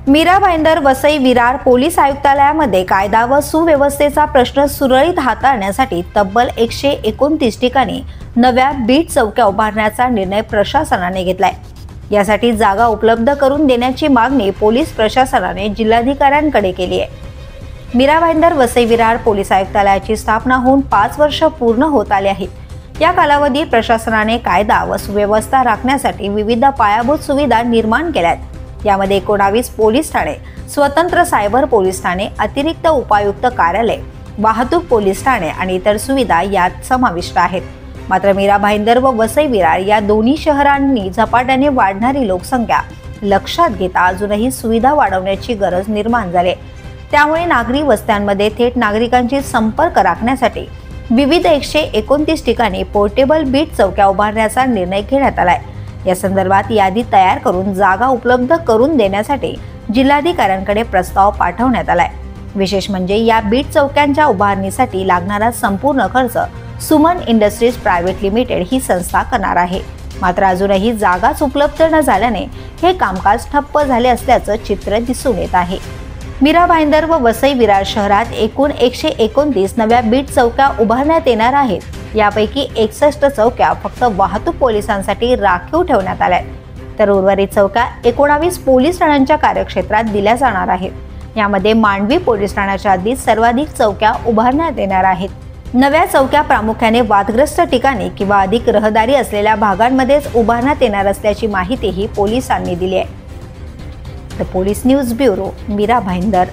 Mira Bhayandar Vasai Virar police आयुक्तालयामध्ये कायदा व सुव्यवस्थेचा प्रश्न सुरळीत हाताळण्यासाठी तब्बल 129 ठिकाणी नव्या बीट चौक्या उभारण्याचा निर्णय प्रशासनाने घेतलाय। यासाठी जागा उपलब्ध करून देण्याची मागणी पोलीस प्रशासनाने जिल्हाधिकाऱ्यांकडे केली आहे। मीरा भाईंदर वसई विरार पोलीस आयुक्तालयाची स्थापना होऊन 5 वर्ष पूर्ण होत आली आहेत। या कालावधीत प्रशासनाने कायदा व सुव्यवस्था राखण्यासाठी विविध पायाभूत सुविधा निर्माण केल्या आहेत। यामध्ये 19 पोलीस ठाणे, स्वतंत्र सायबर पोलीस ठाणे, अतिरिक्त उपायुक्त कार्यालय, वाहतूक पोलीस ठाणे आणि इतर सुविधा यात समाविष्ट आहेत। मात्र मीरा भाईंदर व वसई विरार या दोन्ही शहरांनी झपाट्याने वाढणारी लोकसंख्या लक्षात घेता अजूनही सुविधा वाढवण्याची गरज निर्माण झाली। त्यामुळे नागरी वस्त्यांमध्ये थेट नागरिकांशी संपर्क राखण्यासाठी विविध 129 ठिकाणी पोर्टेबल बीट चौक्या उभारण्याचा निर्णय घेण्यात आलाय। या संदर्भात यादी तयार करून जागा उपलब्ध करून देण्यासाठी जिल्हाधिकाऱ्यांकडे प्रस्ताव पाठवण्यात आलाय। विशेष म्हणजे या बीट चौक्यांच्या उभारणीसाठी लागणारा संपूर्ण खर्च सुमन इंडस्ट्रीज प्रायव्हेट लिमिटेड ही संस्था करणार आहे। मात्र अजूनही जागाच उपलब्ध न झाल्याने हे कामकाज ठप्प झाले असल्याचं चित्र दिसून येत आहे। मीरा भाईंदर व वसई विरार शहरात एकूण 129 नव्या बीट चौक्या उभारण्यात येणार आहेत। यापैकी 61 चौक्या फक्त वाहतूक पोलिसांसाठी राखीव ठेवण्यात आल्या, तर उर्वरित चौक्या 19 पोलीस ठाण्यांच्या कार्यक्षेत्रात दिल्या जाणार आहेत। यामध्ये मांडवी पोलीस ठाण्याच्या हद्दीत सर्वाधिक चौक्या उभारण्यात येणार आहेत। नव्या चौक्या प्रामुख्याने वादग्रस्त ठिकाणी किंवा अधिक रहदारी असलेल्या भागांमध्येच उभारण्यात येणार असल्याची माहितीही पोलिसांनी दिली आहे। The police news bureau, Mira Bhayandar.